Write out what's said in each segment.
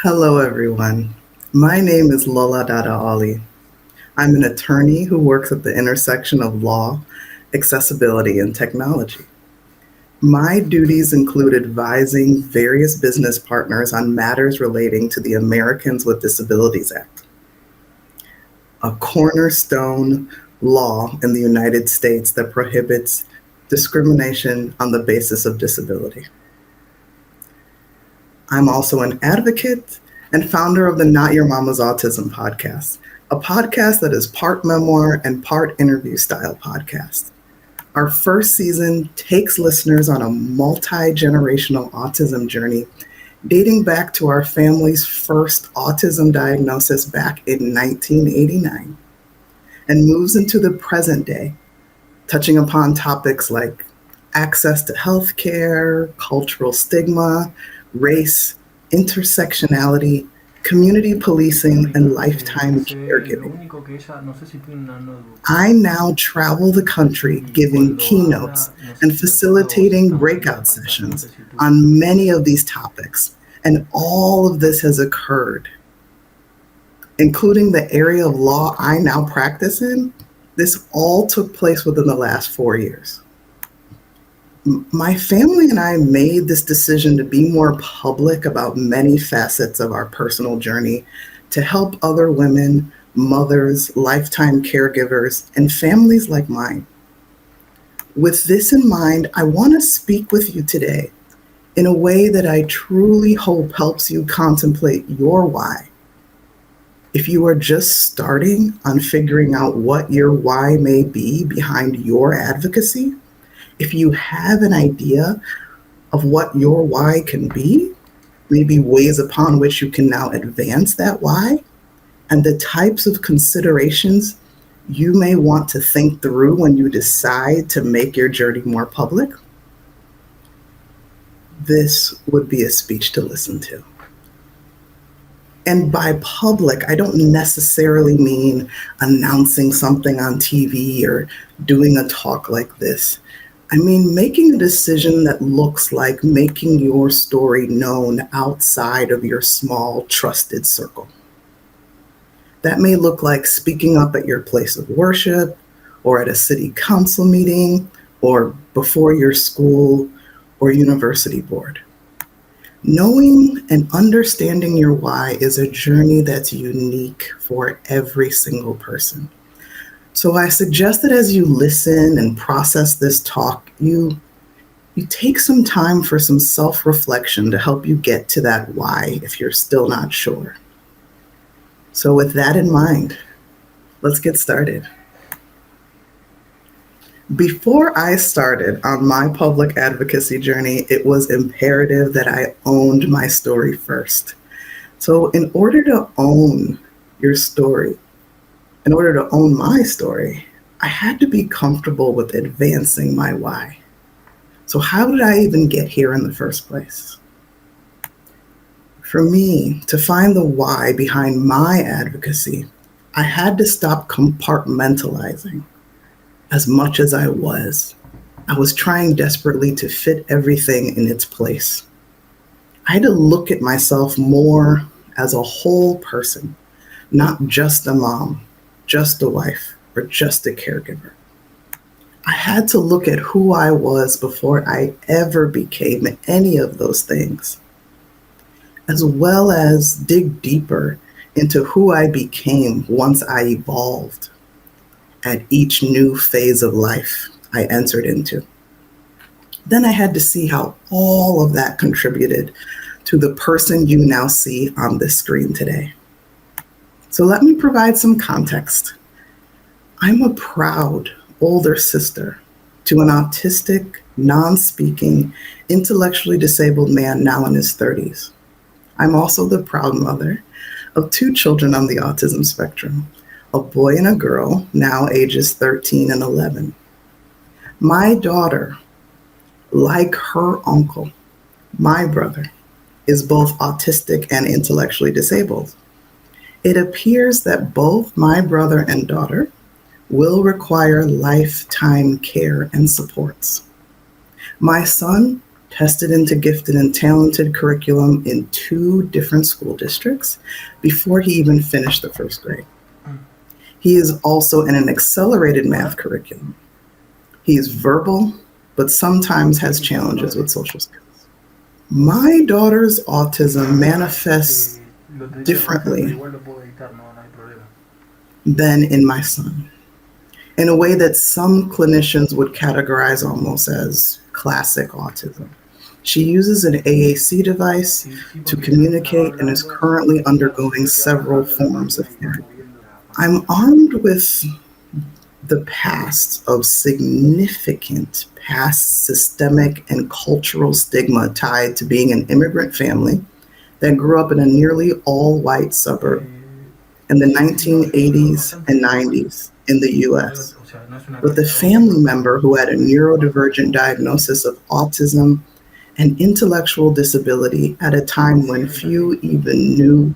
Hello, everyone. My name is Lola Ali. I'm an attorney who works at the intersection of law, accessibility, and technology. My duties include advising various business partners on matters relating to the Americans with Disabilities Act, a cornerstone law in the United States that prohibits discrimination on the basis of disability. I'm also an advocate and founder of the Not Your Mama's Autism podcast, a podcast that is part memoir and part interview style podcast. Our first season takes listeners on a multi generational autism journey dating back to our family's first autism diagnosis back in 1989 and moves into the present day, touching upon topics like access to healthcare, cultural stigma, race, intersectionality, community policing, and lifetime Lo caregiving. único que ella, no sé si tiene una notebook. I now travel the country Y giving cuando keynotes habla, no sé and si la toca o si facilitating estamos viendo breakout la pantalla, no sé sessions si tú. on many of these topics. And all of this has occurred, including the area of law I now practice in. This all took place within the last 4 years. My family and I made this decision to be more public about many facets of our personal journey to help other women, mothers, lifetime caregivers, and families like mine. With this in mind, I want to speak with you today in a way that I truly hope helps you contemplate your why. If you are just starting on figuring out what your why may be behind your advocacy, if you have an idea of what your why can be, maybe ways upon which you can now advance that why, and the types of considerations you may want to think through when you decide to make your journey more public, this would be a speech to listen to. And by public, I don't necessarily mean announcing something on TV or doing a talk like this. I mean, making a decision that looks like making your story known outside of your small, trusted circle. That may look like speaking up at your place of worship, or at a city council meeting, or before your school or university board. Knowing and understanding your why is a journey that's unique for every single person. So I suggest that as you listen and process this talk, you take some time for some self-reflection to help you get to that why if you're still not sure. So with that in mind, let's get started. Before I started on my public advocacy journey, it was imperative that I owned my story first. So in order to own your story, in order to own my story, I had to be comfortable with advancing my why. So how did I even get here in the first place? For me, to find the why behind my advocacy, I had to stop compartmentalizing as much as I was. I was trying desperately to fit everything in its place. I had to look at myself more as a whole person, not just a mom, just a wife, or just a caregiver. I had to look at who I was before I ever became any of those things, as well as dig deeper into who I became once I evolved at each new phase of life I entered into. Then I had to see how all of that contributed to the person you now see on this screen today. So let me provide some context. I'm a proud older sister to an autistic, non-speaking, intellectually disabled man now in his 30s. I'm also the proud mother of two children on the autism spectrum, a boy and a girl, now ages 13 and 11. My daughter, like her uncle, my brother, is both autistic and intellectually disabled. It appears that both my brother and daughter will require lifetime care and supports. My son tested into gifted and talented curriculum in two different school districts before he even finished the first grade. He is also in an accelerated math curriculum. He is verbal, but sometimes has challenges with social skills. My daughter's autism manifests Lo tendría que bajar, pero differently igual lo puedo editar, no, no hay problema. than in my son, in a way that some clinicians would categorize almost as classic autism. She uses an AAC device Sí, sí, to porque ella me estaba communicate and is hablando, así que currently claro, undergoing tendría que several bajando la forms of página y ir therapy. moviendo la I'm pantalla. armed with the past of significant past systemic and cultural stigma tied to being an immigrant family that grew up in a nearly all-white suburb Eh, in the sí, sí, no, yo creo que es 1980s bastante and igual. 90s in the US, O sea, no es una with a cátedra única, family member pero who had a igual neurodivergent como diagnosis of autism and intellectual disability at a time sí, when es así. few even knew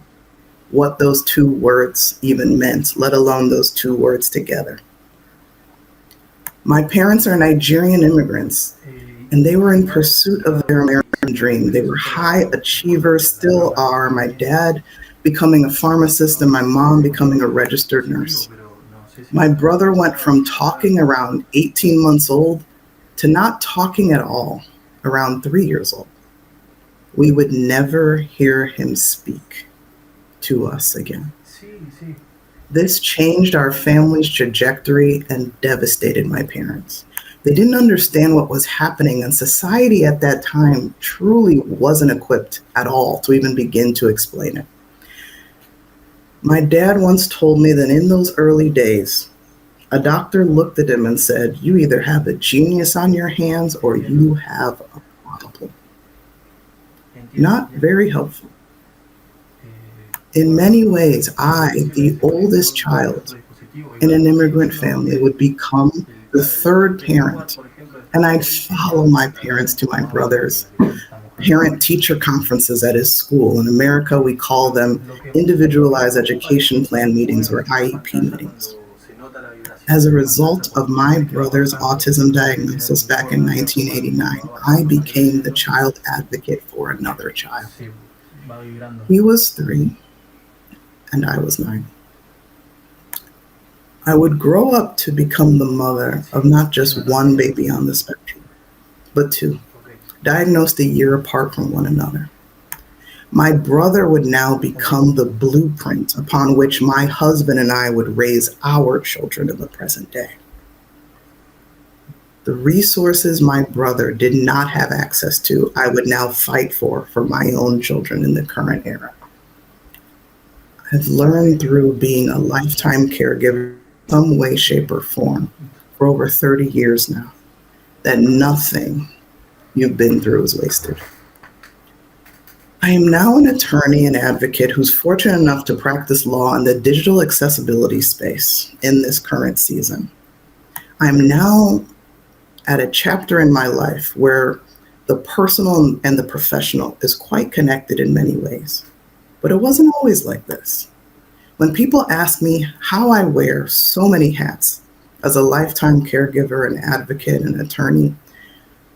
what those two words even meant, let alone those two words together. My parents are Nigerian immigrants, and they were in Igual, pursuit of their American dream. They were necesito high achievers, la still tabla are. My de dad becoming a pharmacist and my mom becoming a registered positivo, nurse. pero no sé si My está brother went actualizado, from la verdad. talking around 18 months old to not talking at all around 3 years old. We would never hear him speak to us again. Sí, sí. This changed our family's trajectory and devastated my parents. They didn't understand what was happening, and society at that time truly wasn't equipped at all to even begin to explain it. My dad once told me that in those early days, a doctor looked at him and said, "You either have a genius on your hands or Entiendo, you have a problem." entiendo, Not entiendo. very helpful. In Bueno, many ways, I, decime, the oldest desde otro child dispositivo, in igual an sigue immigrant siendo family, would become the third el keyboard, parent, por ejemplo, and después de I'd ahí sería follow my la parents versión to como my más básica que brother's la que estamos acostumbrados. parent-teacher conferences at his school. In America, we call them Lo que me individualized preocupa es education que se plan meetings or mueve la IEP pantalla meetings. cuando se nota la vibración As a de la pantalla, result of porque cada my vez que va brother's bajando autism puede tener diagnosis un back in icono ahí automático, 1989, va I bajando, va became the creciendo child advocate for another y child. se va vibrando. He was 3 and I was 9. I would grow up to become the mother of Sí, not sí, me just parece one bien. baby on the spectrum, but two, Ok, diagnosed a year apart from one another. My brother would now ok. become the blueprint upon which my husband and I would raise our children in the present day. The resources my brother did not have access to, I would now fight for my own children in the current era. I've learned through being a lifetime caregiver in some way, shape, or form for over 30 years now that nothing you've been through is wasted. I am now an attorney and advocate who's fortunate enough to practice law in the digital accessibility space in this current season. I'm now at a chapter in my life where the personal and the professional is quite connected in many ways. But it wasn't always like this. When people ask me how I wear so many hats as a lifetime caregiver, an advocate, and attorney,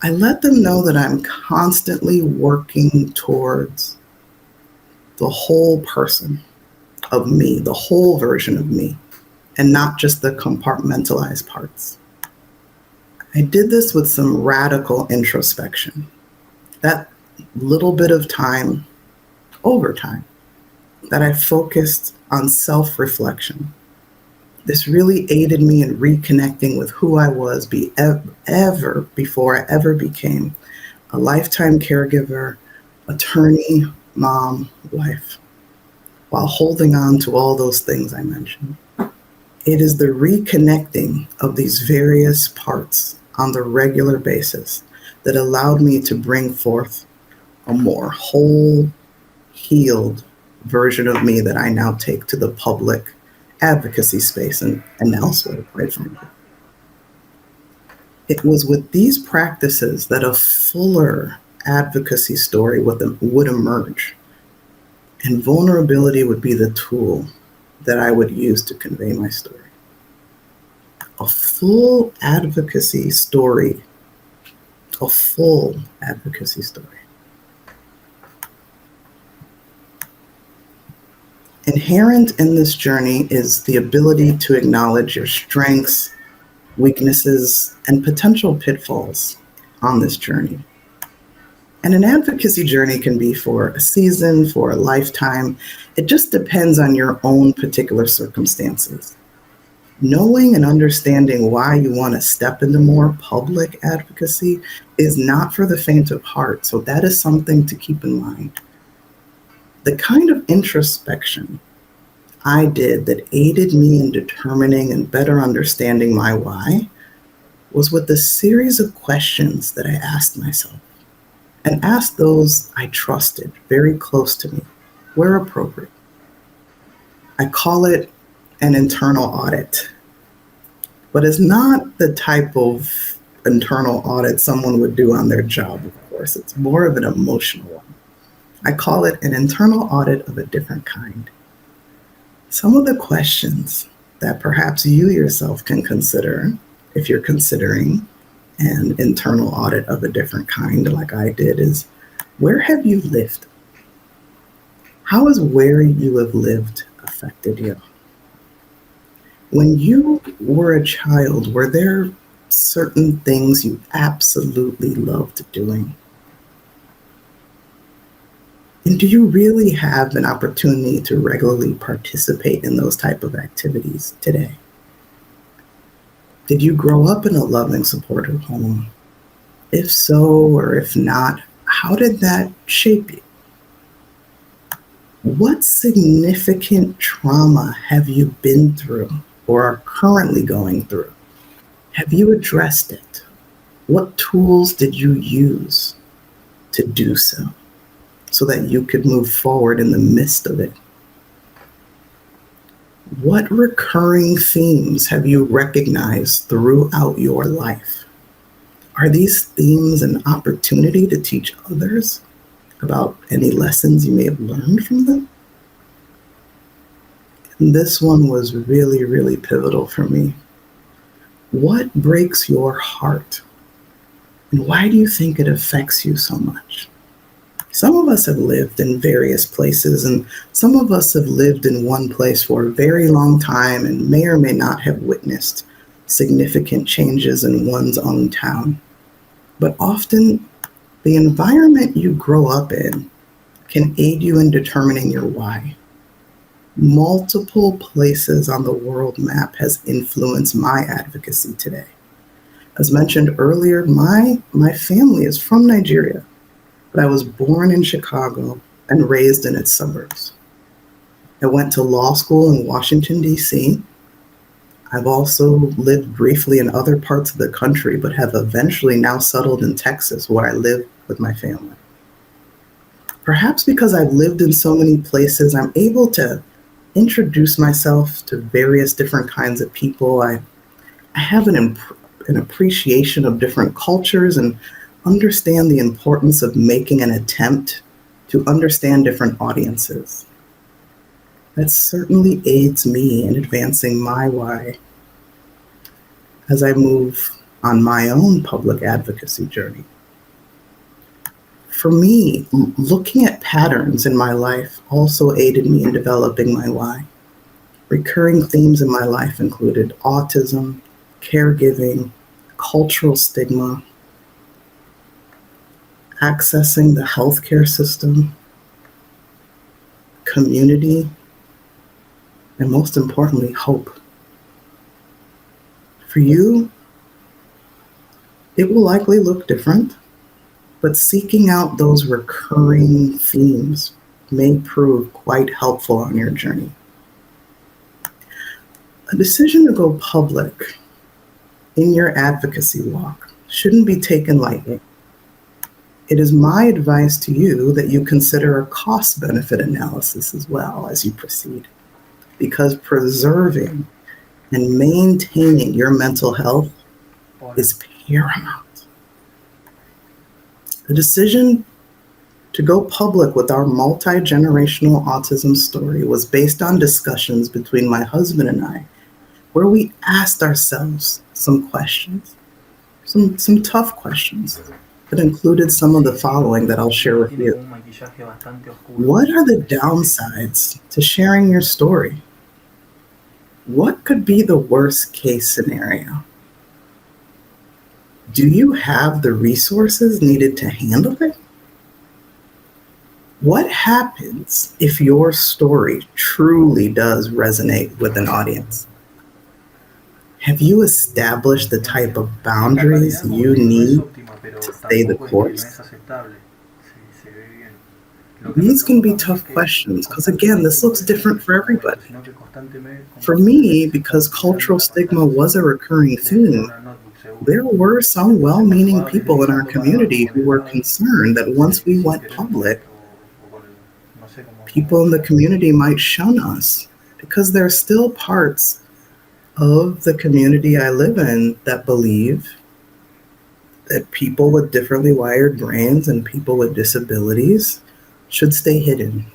I let them know that I'm constantly working towards the whole person of me, the whole version of me, and not just the compartmentalized parts. I did this with some radical introspection. That little bit of time, over time, that I focused on self reflection. This really aided me in reconnecting with who I was ever before I ever became a lifetime caregiver, attorney, mom, wife, while holding on to all those things I mentioned. It is the reconnecting of these various parts on the regular basis that allowed me to bring forth a more whole, healed version of me that I now take to the public advocacy space and elsewhere, quite frankly. It was with these practices that a fuller advocacy story would emerge, and vulnerability would be the tool that I would use to convey my story. A full advocacy story a full advocacy story. Inherent in this journey is the ability to acknowledge your strengths, weaknesses, and potential pitfalls on this journey. And an advocacy journey can be for a season, for a lifetime. It just depends on your own particular circumstances. Knowing and understanding why you want to step into more public advocacy is not for the faint of heart, so that is something to keep in mind. The kind of introspection I did that aided me in determining and better understanding my why was with a series of questions that I asked myself and asked those I trusted very close to me, where appropriate. I call it an internal audit, but it's not the type of internal audit someone would do on their job, of course. It's more of an emotional one. I call it an internal audit of a different kind. Some of the questions that perhaps you yourself can consider if you're considering an internal audit of a different kind, like I did, is where have you lived? How has where you have lived affected you? When you were a child, were there certain things you absolutely loved doing? And do you really have an opportunity to regularly participate in those type of activities today? Did you grow up in a loving, supportive home? If so, or if not, how did that shape you? What significant trauma have you been through or are currently going through? Have you addressed it? What tools did you use to do so that you could move forward in the midst of it? What recurring themes have you recognized throughout your life? Are these themes an opportunity to teach others about any lessons you may have learned from them? And this one was really, really pivotal for me. What breaks your heart? And why do you think it affects you so much? Some of us have lived in various places, and some of us have lived in one place for a very long time and may or may not have witnessed significant changes in one's own town. But often, the environment you grow up in can aid you in determining your why. Multiple places on the world map has influenced my advocacy today. As mentioned earlier, my family is from Nigeria, but I was born in Chicago and raised in its suburbs. I went to law school in Washington, D.C. I've also lived briefly in other parts of the country, but have eventually now settled in Texas, where I live with my family. Perhaps because I've lived in so many places, I'm able to introduce myself to various different kinds of people. I have an appreciation of different cultures and understand the importance of making an attempt to understand different audiences. That certainly aids me in advancing my why as I move on my own public advocacy journey. For me, looking at patterns in my life also aided me in developing my why. Recurring themes in my life included autism, caregiving, cultural stigma, accessing the healthcare system, community, and most importantly, hope. For you, it will likely look different, but seeking out those recurring themes may prove quite helpful on your journey. A decision to go public in your advocacy walk shouldn't be taken lightly. It is my advice to you that you consider a cost-benefit analysis as well as you proceed, because preserving and maintaining your mental health is paramount. The decision to go public with our multi-generational autism story was based on discussions between my husband and I, where we asked ourselves some questions, some tough questions. It included some of the following that I'll share Y with tiene you. como un maquillaje bastante oscuro. What are the Ese efecto. downsides to sharing your story? What could be the worst case scenario? Do you have the resources needed to handle it? What happens if your story truly does resonate with an audience? Have you established the type of La boundaries calidad, como you te digo, no es need óptima, to pero stay the tampoco es que no es course? aceptable. Se ve bien. Lo que me These can preocupa be a mí es tough que questions because, again, constantemente this no looks es un different for momento, everybody. sino que For constantemente me, se está because utilizando cultural la pantalla. stigma O sea, was a recurring debe tener theme, una notebook seguro. there were some well Entonces meaning va people in our deslizando para abajo community con who el were mouse concerned that once we sin went querer mover public, o con el, no sé cómo people in the usar. community might shun us because there are still parts of the community I live in that believe that people with differently wired brains and people with disabilities should stay hidden.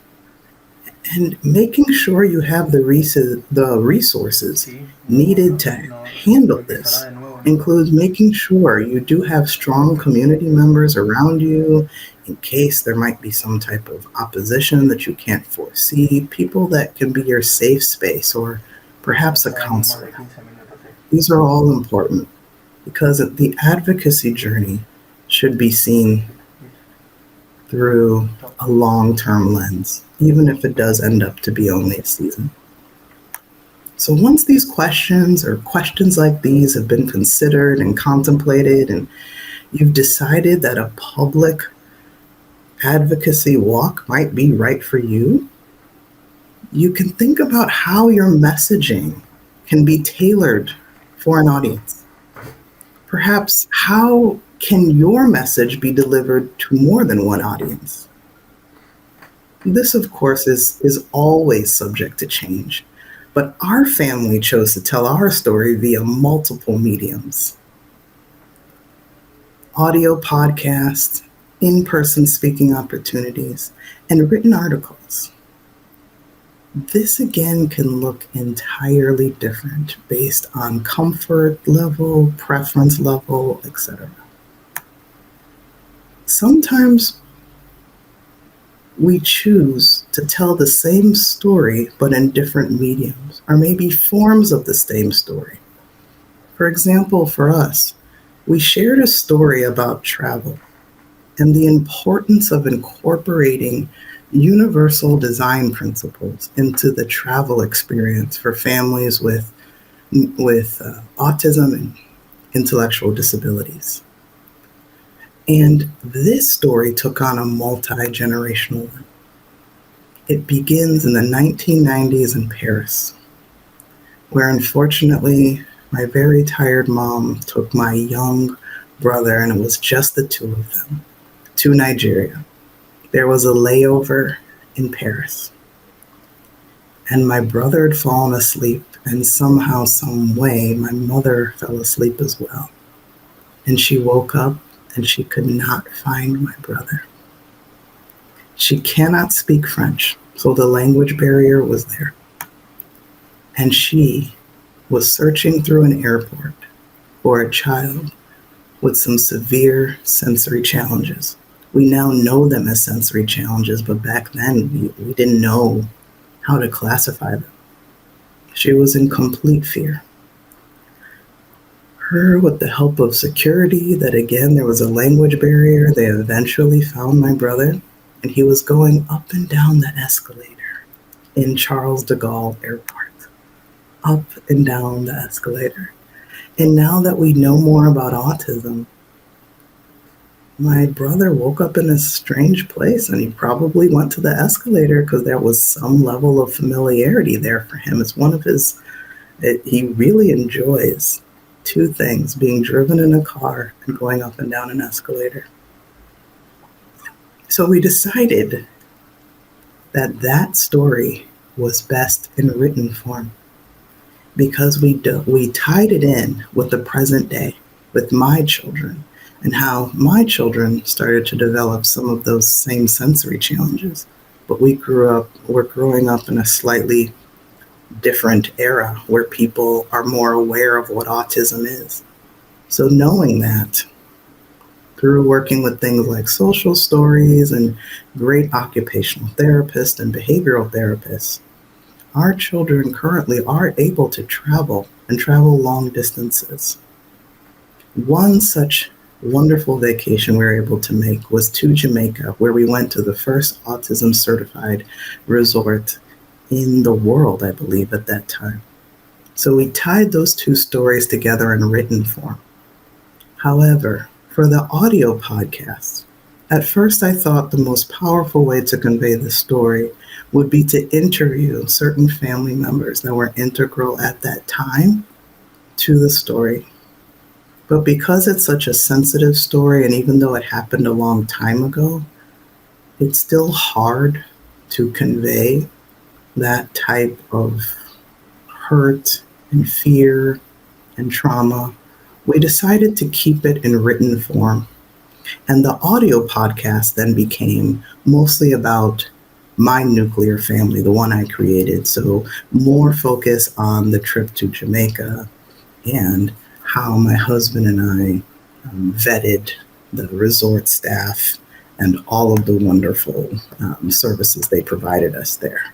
And making sure you have the resources Sí, needed to no handle empezará this de nuevo nunca. includes making sure you do have strong community members around you in case there might be some type of opposition that you can't foresee, people that can be your safe space or No perhaps a llevamos más de counselor. 15 minutos. These are all important because the advocacy journey should be seen through a long term lens, even if it does end up to be only a season. So once these questions or questions like these have been considered and contemplated, and you've decided that a public advocacy walk might be right for you, you can think about how your messaging can be tailored for an audience. Perhaps how can your message be delivered to more than one audience? This, of course, is always subject to change, but our family chose to tell our story via multiple mediums: audio podcasts, in person speaking opportunities, and written articles. This again can look entirely different based on comfort level, preference level, etc. Sometimes we choose to tell the same story but in different mediums, or maybe forms of the same story. For example, for us, we shared a story about travel and the importance of incorporating universal design principles into the travel experience for families with autism and intellectual disabilities. And this story took on a multi-generational one. It begins in the 1990s in Paris, where unfortunately my very tired mom took my young brother, and it was just the two of them, to Nigeria. There was a layover in Paris, and my brother had fallen asleep, and somehow, some way, my mother fell asleep as well. And she woke up and she could not find my brother. She cannot speak French, so the language barrier was there. And she was searching through an airport for a child with some severe sensory challenges. We now know them as sensory challenges, but back then we didn't know how to classify them. She was in complete fear. Her, with the help of security, that again, there was a language barrier, they eventually found my brother, and he was going up and down the escalator in Charles de Gaulle Airport. Up and down the escalator. And now that we know more about autism, my brother woke up in a strange place and he probably went to the escalator because there was some level of familiarity there for him. It's one of his, he really enjoys two things: being driven in a car and going up and down an escalator. So we decided that that story was best in written form because we tied it in with the present day, with my children, and how my children started to develop some of those same sensory challenges. But we're growing up in a slightly different era where people are more aware of what autism is. So knowing that, Through working with things like social stories and great occupational therapists and behavioral therapists, our children currently are able to travel and travel long distances. One such wonderful vacation we were able to make was to Jamaica, where we went to the first autism certified resort in the world, I believe, at that time. So we tied those two stories together in written form. However, for the audio podcast, at first I thought the most powerful way to convey the story would be to interview certain family members that were integral at that time to the story. But because it's such a sensitive story, and even though it happened a long time ago, it's still hard to convey that type of hurt and fear and trauma. We decided to keep it in written form. And the audio podcast then became mostly about my nuclear family, the one I created. So more focus on the trip to Jamaica and how my husband and I vetted the resort staff and all of the wonderful services they provided us there.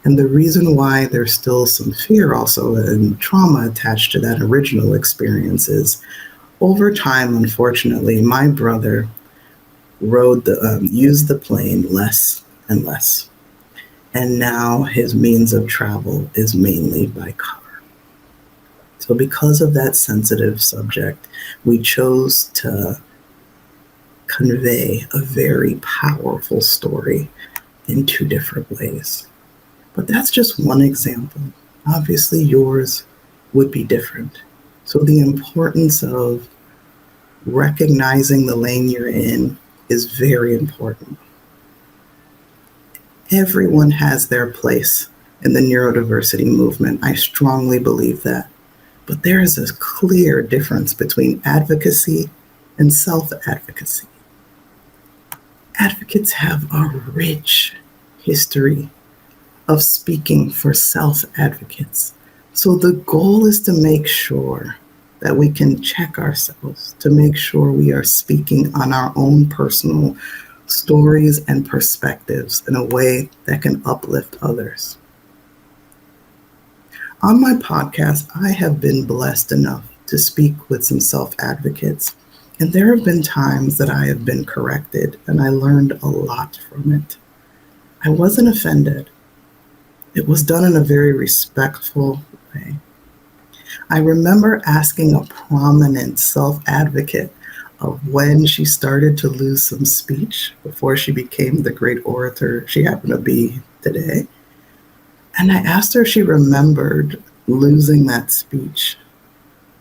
And the reason why there's still some fear also and trauma attached to that original experience is over time, unfortunately, my brother used the plane less and less. And now his means of travel is mainly by car. So because of that sensitive subject, we chose to convey a very powerful story in two different ways. But that's just one example. Obviously, yours would be different. So the importance of recognizing the lane you're in is very important. Everyone has their place in the neurodiversity movement. I strongly believe that. But there is a clear difference between advocacy and self-advocacy. Advocates have a rich history of speaking for self-advocates. So the goal is to make sure that we can check ourselves, to make sure we are speaking on our own personal stories and perspectives in a way that can uplift others. On my podcast, I have been blessed enough to speak with some self-advocates, and there have been times that I have been corrected, and I learned a lot from it. I wasn't offended. It was done in a very respectful way. I remember asking a prominent self-advocate of when she started to lose some speech before she became the great orator she happened to be today. And I asked her if she remembered losing that speech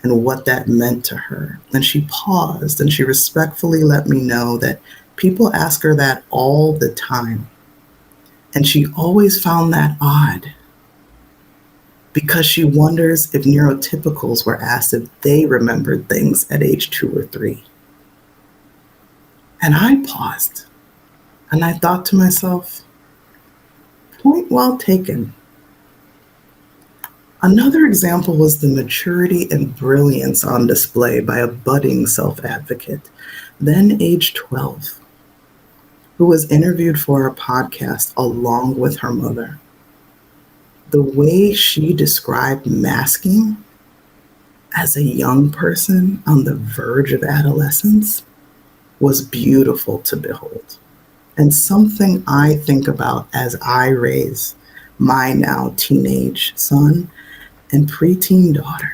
and what that meant to her. And she paused and she respectfully let me know that people ask her that all the time. And she always found that odd because she wonders if neurotypicals were asked if they remembered things at age 2 or 3. And I paused and I thought to myself, point well taken. Another example was the maturity and brilliance on display by a budding self-advocate, then age 12, who was interviewed for a podcast along with her mother. The way she described masking as a young person on the verge of adolescence was beautiful to behold, and something I think about as I raise my now teenage son and preteen daughter.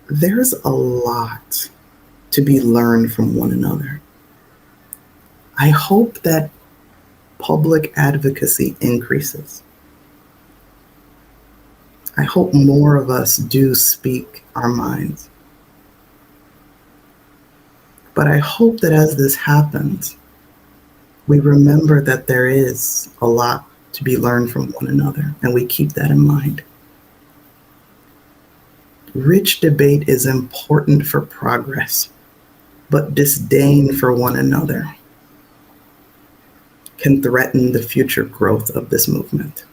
There's a lot to be learned from one another. I hope that public advocacy increases. I hope more of us do speak our minds. But I hope that as this happens, we remember that there is a lot to be learned from one another, and we keep that in mind. Rich debate is important for progress, but disdain for one another can threaten the future growth of this movement.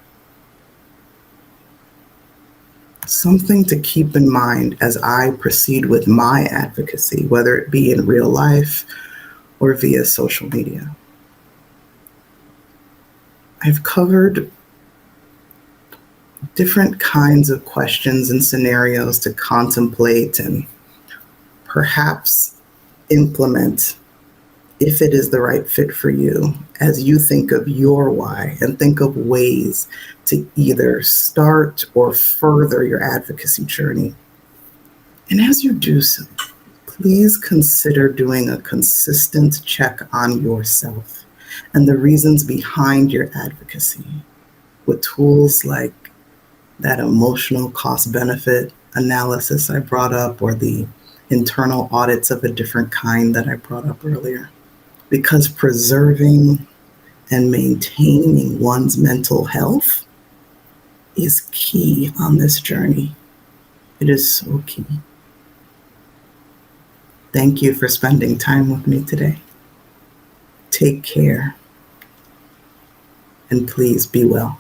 Something to keep in mind as I proceed with my advocacy, whether it be in real life or via social media. I've covered different kinds of questions and scenarios to contemplate and perhaps implement if it is the right fit for you as you think of your why and think of ways to either start or further your advocacy journey. And as you do so, please consider doing a consistent check on yourself and the reasons behind your advocacy with tools like that emotional cost benefit analysis I brought up, or the internal audits of a different kind that I brought up earlier. Because preserving and maintaining one's mental health is key on this journey. It is so key. Thank you for spending time with me today. Take care, and please be well.